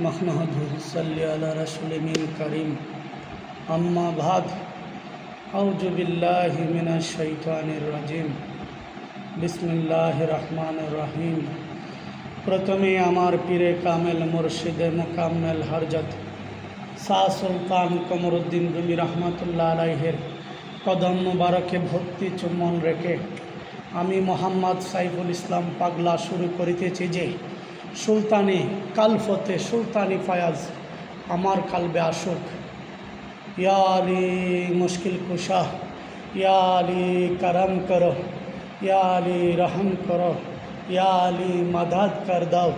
महमदुहु सल्ली अला रसूलिल करीम अम्मा बाद औज़ु बिल्लाहि मिनश शैतानिर रजीम बिस्मिल्लाहिर रहमानिर रहीम। प्रथमे आमार पीरे कामेल मुर्शिदे मुकाम्मेल हरजत शाह सुल्तान कमरुद्दीन रूमी रहमतुल्लाह अलैहिर कदम मुबारके भक्ति चुम्बन रेखे आमी मोहम्मद साइफुल इस्लाम पागला शुरू करितेछि जे सुल्तानी कालफते सुल्तानी फयाज आमार कालबे आसुक। या अली मुश्किल कुशा, या अली करम करो, या अली रहम करो, या अली मदद कर दाओ,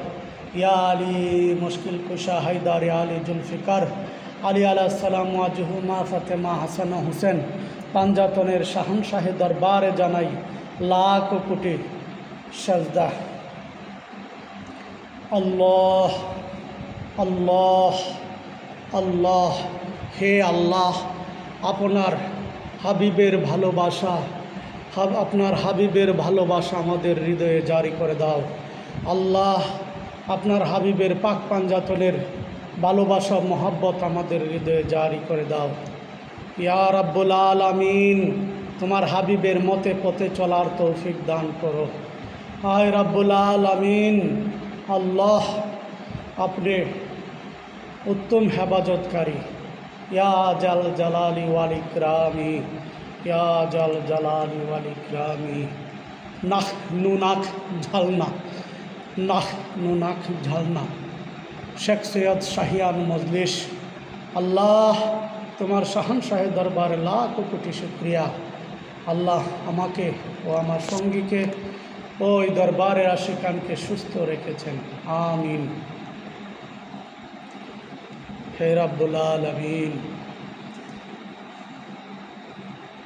या अली मुश्किल कुशा हैदर, या अली जुल्फिकार अली अलैहिस्सलाम वाजहु मा फातेमा हासान हुसैन पांजातनेर शाहनशाही दरबारे जानाई लाख कोटी सजदा। अल्लाह अल्लाह अल्लाह, हे अल्लाह आपनार हाबिबेर भालोबासा आपनार हाबिबेर भालोबासा आमादेर हृदये जारी करे दाओ। अल्लाह आपनार हाबिबेर पाक पांजातनेर भालोबासा मोहब्बत आमादेर हृदये जारी करे दाओ। या रब्बुल आलामीन तुम्हार हाबिबेर मते पथे चलार तौफिक दान करो। आय रब्बुल आलामीन अल्लाह अपने उत्तम हेफाजतकारी या जल जलाली वाल इकरामी, या जल जलाली वाल इकरामी। नाक नुनाक झलना, नाक नुनाक झलना शेख सैयद शाहियान मजलिस। अल्लाह तुम्हार शाहनशाही दरबारे लाख कोटी शुक्रिया। अल्लाह आमाके ओ आमार संगीके ओई दरबारे आशिकानके सुस्थ रेखेछेन, आमीन। हे रब्बुल आलामीन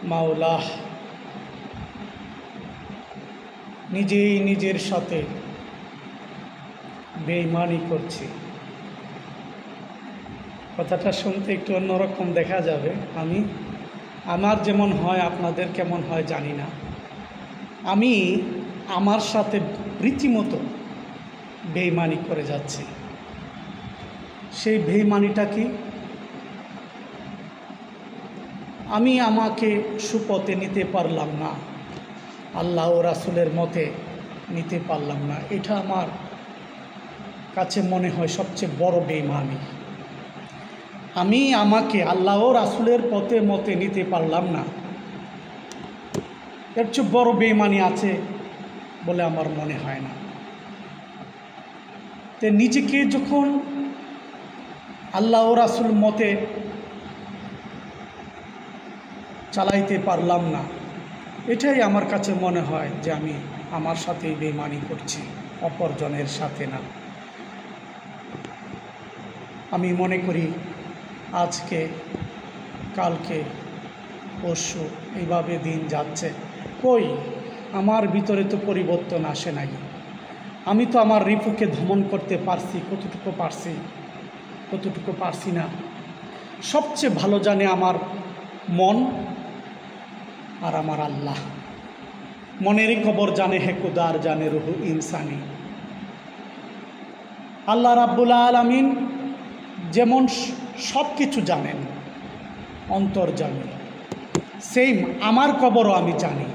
माওলা निजेई निजेर साथे बेईमानी करछि। कथाटा शुनते एकटु अन्यरकम देखा जाबे। आमी आमार जेमन हय आपनादेर केमन हय जानि ना। आमी आमार साथे রীতিমতো বেঈমানি করে যাচ্ছি। সেই বেঈমানিটা কি? আমি আমাকে সুপথে নিতে পারলাম না, আল্লাহ ও রাসূলের মতে নিতে পারলাম না। এটা আমার কাছে মনে হয় সবচেয়ে বড় বেঈমানি। আমি আমাকে আল্লাহ ও রাসূলের পথে মতে নিতে পারলাম না, এর চেয়ে বড় বেঈমানি আছে বলে আমার মনে হয় না। তো নিজেকে যখন আল্লাহ ও রাসূল মতে চালাইতে পারলাম না, এটাই আমার কাছে মনে হয় যে আমি আমার সাথেই বেঈমানি করছি, অপরজনের সাথে না। আমি মনে করি আজকে কালকে পরশু এইভাবে দিন যাচ্ছে, কই আমার ভিতরে তো পরিবর্তন আসে নাই। আমি তো আমার রিপুকে দমন করতে পারছি, কতটুকু পারছি কতটুকু পারছি না। সবচেয়ে ভালো জানে আমার মন আর আমার আল্লাহ। মনেরই খবর জানে হে খুদার জানে রুহু ইনসানি। আল্লাহ রাব্বুল আলামিন যেমন সব কিছু জানেন, অন্তর্জামী, সেম আমার খবরও আমি জানি।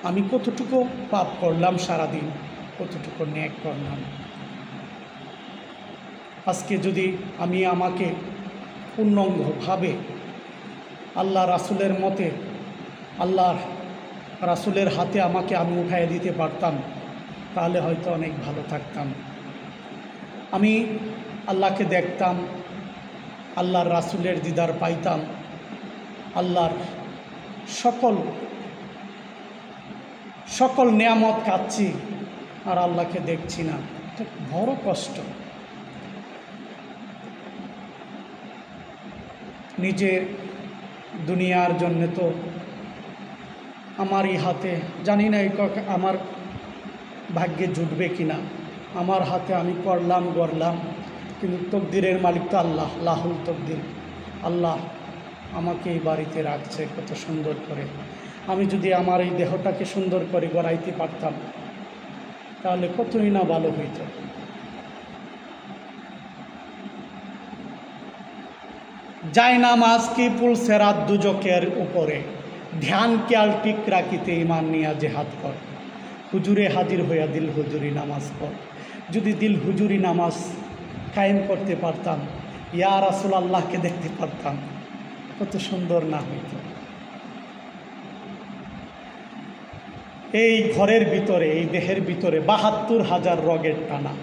আমি কতটুকু পাপ করলাম সারাদিন, কতটুকু নেক করলাম। আজকে যদি আমি আমাকে পূর্ণাঙ্গভাবে আল্লাহ রাসূলের মতে, আল্লাহ রাসূলের হাতে আমাকে আমি উঠাইয়ে দিতে পারতাম, তাহলে হয়তো অনেক ভালো থাকতাম। আমি আল্লাহকে দেখতাম, আল্লাহর রাসূলের দিদার পাইতাম, আল্লাহর সকল নিয়ামত খাচ্ছি আর আল্লাহকে দেখছি না। এটা বড় কষ্ট। নিজের দুনিয়ার জন্য তো আমারই হাতে, জানি না আমার ভাগ্যে জুটবে কিনা। আমার হাতে আমি করলাম গড়লাম, কিন্তু তকদিরের মালিক তো আল্লাহ, লাহুল তকদির। আল্লাহ আমাকে এই বাড়িতে রাখছে কত সুন্দর করে। আমি যদি আমার এই দেহটাকে সুন্দর করে গড়াইতে পারতাম, তাহলে কতই না ভালো হইত। যায় নামাজ কি পুল সেরাত দুজকের উপরে, ধ্যান কেয়াল টিক রাখিতে ইমান নিয়া জেহাদ কর, হুজুরে হাজির হইয়া দিল হুজুরি নামাজ পড়। যদি দিল হুজুরি নামাজ কায়েম করতে পারতাম, ইয়া রাসূলুল্লাহকে দেখতে পারতাম, কত সুন্দর না হইত। এই ঘরের ভিতরে, এই দেহের ভিতরে ৭২,০০০ রগের টানা,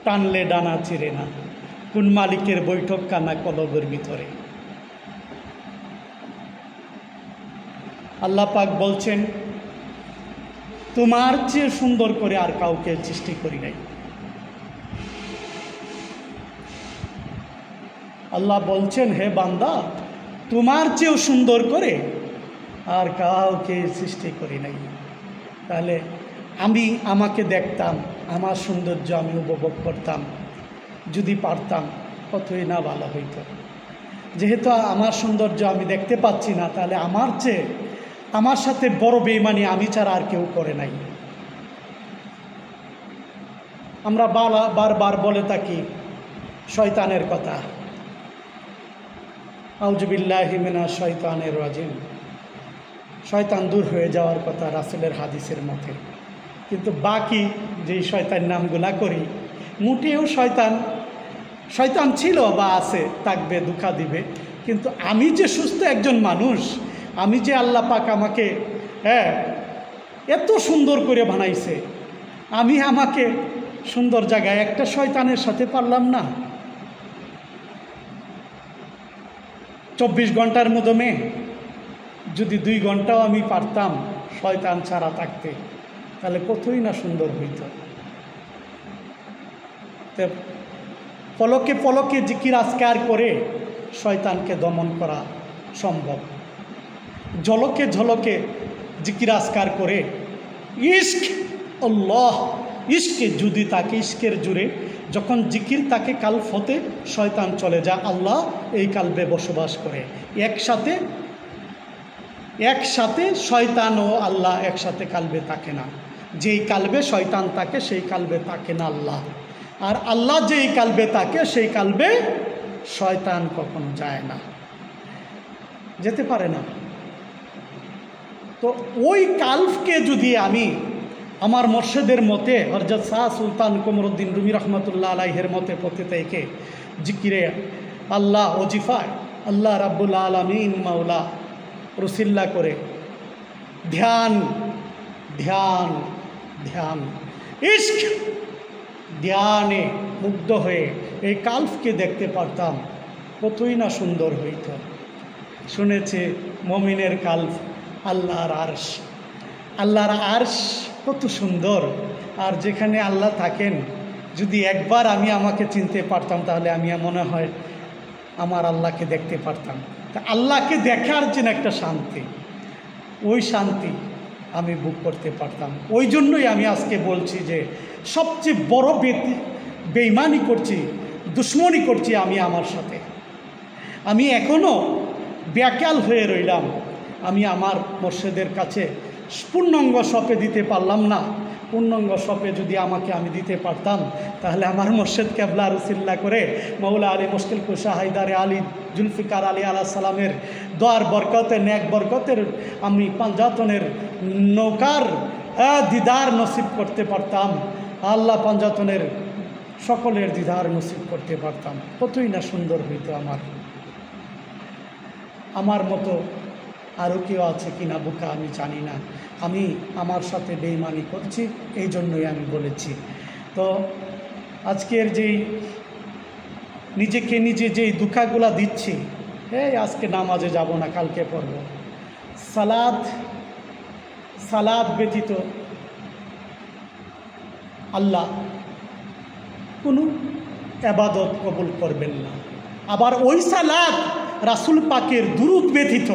টানলে ডানা চিরে না, কোন মালিকের বৈঠক কানা কলবের ভিতরে। আল্লাহ পাক বলছেন, তোমার চেয়ে সুন্দর করে আর কাউকে সৃষ্টি করি নাই। আল্লাহ বলছেন, হে বান্দা, তোমার চেয়েও সুন্দর করে আর কাউকে সৃষ্টি করি নাই। তাহলে আমি আমাকে দেখতাম, আমার সৌন্দর্য আমি উপভোগ করতাম, যদি পারতাম কতই না ভালো হইত। যেহেতু আমার সৌন্দর্য আমি দেখতে পাচ্ছি না, তাহলে আমার চেয়ে, আমার সাথে বড় বেঈমানি আমি ছাড়া আর কেউ করে নাই। আমরা বারবার বলে থাকি শয়তানের কথা, আউযু বিল্লাহি মিনাশ শয়তানির রাজিম, শয়তান দূর হয়ে যাওয়ার কথা রাসূলের হাদিসের মতে। কিন্তু বাকি যেই শয়তান নামগুলা করি, মোটেও শয়তান ছিল বা আছে, থাকবে, ধোঁকা দিবে। কিন্তু আমি যে সুস্থ একজন মানুষ, আমি যে আল্লাহ পাক আমাকে এত সুন্দর করে বানাইছে, আমি আমাকে সুন্দর জায়গায় একটা শয়তানের সাথে পারলাম না। 24 ঘন্টার মধ্যে যদি 2 ঘন্টাও আমি পারতাম শয়তান ছাড়া থাকতে, তাহলে কতই না সুন্দর হইত। পলকে পলকে জিকির আজকার করে শয়তানকে দমন করা সম্ভব। ঝলকে ঝলকে জিকির আজকার করে ইশক আল্লাহ, ইশকে যদি তাকে, ইশকের জুড়ে যখন জিকির তাকে কাল্ব হতে শয়তান চলে যায়, আল্লাহ এই কাল্বে বসবাস করে। একসাথে শয়তান ও আল্লাহ একসাথে কাল্বে থাকে না। যেই কাল্বে শয়তান থাকে সেই কাল্বে থাকে না আল্লাহ, আর আল্লাহ যেই কাল্বে থাকে সেই কাল্বে শয়তান কখনো যায় না, যেতে পারে না। তো ওই কাল্বকে যদি আমি আমার মুর্শিদের মতে, হযরত শাহ সুলতান কমরুদ্দিন রুমি রহমতুল্লাহ আলাইহির মতে পথে থেকে জিকিরে আল্লাহ ওজিফায় আল্লাহ রাব্বুল আলামিন মাওলা রসিল্লা করে ধ্যান ধ্যান ধ্যান ইশক ধ্যানে মুগ্ধ হয়ে এই কাল্বকে দেখতে পারতাম, কতই না সুন্দর হইত। শুনেছে মুমিনের কাল্ব আল্লাহর আরশ, আল্লাহর আরশ কত সুন্দর। আর যেখানে আল্লাহ থাকেন, যদি একবার আমাকে চিনতে পারতাম, তাহলে আমি মনে হয় আমার আল্লাহকে দেখতে পারতাম। তা আল্লাহকে দেখার জন্য একটা শান্তি, ওই শান্তি আমি বুক করতে পারতাম। ওই জন্যই আমি আজকে বলছি যে সবচেয়ে বড় বেঈমানি করছি, দুশ্মনী করছি আমি আমার সাথে। আমি এখনও ব্যাকাল হয়ে রইলাম, আমি আমার মুর্শিদের কাছে পূর্ণাঙ্গ সপে দিতে পারলাম না। পূর্ণাঙ্গ সপে যদি আমি দিতে পারতাম, তাহলে আমার মুর্শিদ কেবলা রসিল্লা করে মৌলা আলী মুশকিল কুশা হায়দারে আলী জুলফিকার আলী আলাইহিস সালামের দোয়ার বরকতে, নেক বরকতের আমি পাঞ্জাতনের নৌকার দিদার নসিব করতে পারতাম। আল্লাহ পাঞ্জাতনের সকলের দিদার নসিব করতে পারতাম, কতই না সুন্দর হইতো। আমার মতো আরও কেউ আছে কিনা বোকা আমি জানি না। আমি আমার সাথে বেঈমানি করছি, এই জন্যই আমি বলেছি। তো আজকের যেই নিজেকে নিজে যেই দুঃখাগুলা দিচ্ছি, আজকে নামাজে যাব না, কালকে পড়ব, সালাত ব্যতীত আল্লাহ কোনো ইবাদত কবুল করবেন না। আবার ওই সালাত রাসূল পাকের দুরূদ ব্যতীত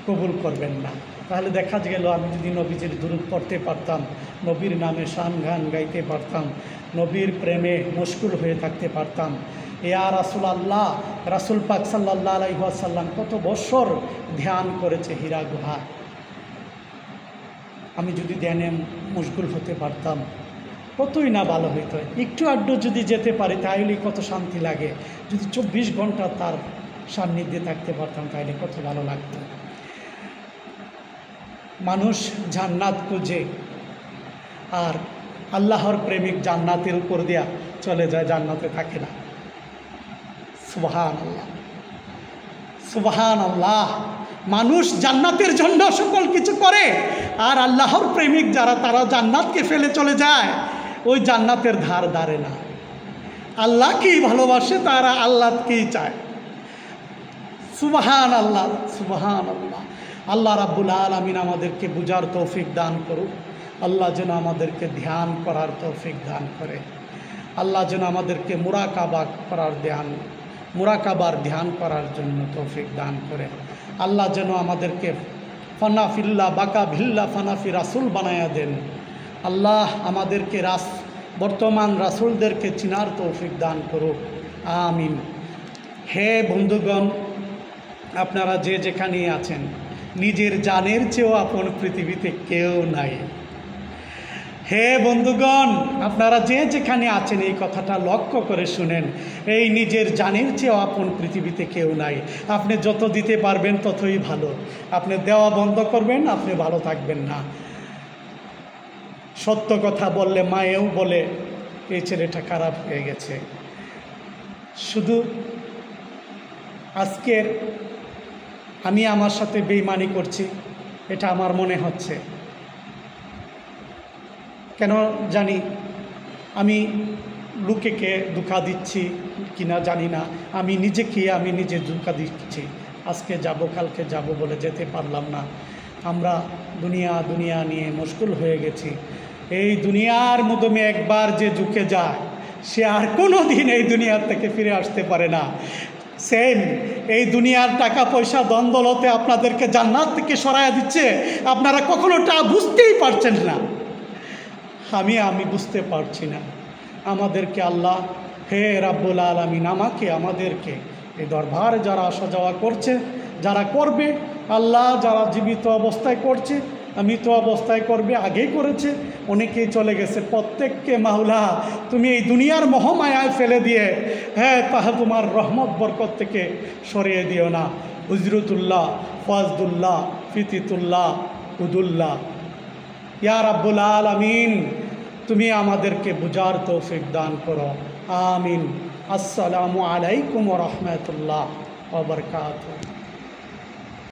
কবুল করবেন না। তাহলে দেখা গেল আমি যদি নবীজির দুরূদ পড়তে পারতাম, নবীর নামে শান গান গাইতে পারতাম, নবীর প্রেমে মশগুল হয়ে থাকতে পারতাম। ইয়া রাসূল আল্লাহ, রাসূল পাক সাল্লাল্লাহু আলাইহি ওয়াসাল্লাম কত বছর ধ্যান করেছে হীরা গুহা। আমি যদি ধ্যানে মশগুল হতে পারতাম, কতই না ভালো হইতো। একটু আড্ডু যদি যেতে পারি তাহলেই কত শান্তি লাগে। যদি 24 ঘন্টা তার সান্নিধ্যে থাকতে পারতাম তাহলে কত ভালো লাগতো। মানুষ জান্নাত খুঁজে, আর আল্লাহর প্রেমিক জান্নাতের উপর দিয়া চলে যায়, জান্নাতে থাকে না। সুবহানাল্লাহ, সুবহানাল্লাহ। মানুষ জান্নাতের জন্য সকল কিছু করে, আর আল্লাহর প্রেমিক যারা তারা জান্নাতকে ফেলে চলে যায়, ওই জান্নাতের ধার ধারে না। আল্লাহকেই ভালোবাসে, তারা আল্লাহকেই চায়। সুবহানাল্লাহ, সুবহানাল্লাহ। আল্লাহ রাব্বুল আলামিন আমাদেরকে বুঝার তৌফিক দান করুক। আল্লাহ যেন আমাদেরকে ধ্যান করার তৌফিক দান করে। আল্লাহ যেন আমাদেরকে মুরাকাবার ধ্যান করার জন্য তৌফিক দান করে। আল্লাহ যেন আমাদেরকে ফানাফিল্লা বাকা ভিল্লা ফানাফি রাসুল বানায়া দেন। আল্লাহ আমাদেরকে বর্তমান রাসুলদেরকে চিনার তৌফিক দান করুক, আমিন। হে বন্ধুগণ, আপনারা যে যেখানেই আছেন, নিজের জানের চেয়েও আপন পৃথিবীতে কেউ নাই। হে বন্ধুগণ, আপনারা যে যেখানে আছেন এই কথাটা লক্ষ্য করে শুনেন। এই নিজের জানের চেয়েও আপন পৃথিবীতে কেউ নাই। আপনি যত দিতে পারবেন ততই ভালো। আপনি দেওয়া বন্ধ করবেন, আপনি ভালো থাকবেন না। সত্য কথা বললে মায়েও বলে এই ছেলেটা খারাপ হয়ে গেছে। শুধু আজকের আমি আমার সাথে বেইমানি করছি, এটা আমার মনে হচ্ছে। কেন জানি আমি লোকেকে ধোঁকা দিচ্ছি কিনা জানি না, আমি নিজে ধোঁকা দিচ্ছি। আজকে যাব কালকে যাব বলে যেতে পারলাম না। আমরা দুনিয়া নিয়ে মশগুল হয়ে গেছি। এই দুনিয়ার মধ্যে একবার যে ঝুঁকে যায় সে আর কোনো দিন এই দুনিয়ার থেকে ফিরে আসতে পারে না। সেম এই দুনিয়ার টাকা পয়সা দ্বন্দ্বলতে আপনাদেরকে জান্নাত থেকে সরাইয়া দিচ্ছে, আপনারা কখনো তা বুঝতেই পারছেন না। আমি বুঝতে পারছি না। আমাদেরকে আল্লাহ, হে রাব্বুল আলামিন, আমাদেরকে এই দরবারে যারা আসা যাওয়া করছে, যারা করবে, আল্লাহ যারা জীবিত অবস্থায় করছে, মৃত অবস্থায় করবে, আগেই করেছে, অনেকেই চলে গেছে, প্রত্যেককে মাওলা তুমি এই দুনিয়ার মোহমায়ায় ফেলে দিয়ে তোমার রহমত বরকত থেকে সরিয়ে দিও না। হুজরতুল্লাহ, ফজদুল্লাহ, ফিতিতুল্লাহ, উদুল্লাহ, ইয়া রাব্বুল আলামিন, তুমি আমাদেরকে বুঝার তৌফিক দান করো, আমিন। আসসালামু আলাইকুম ওয়া রাহমাতুল্লাহ ওয়া বারাকাতুহু।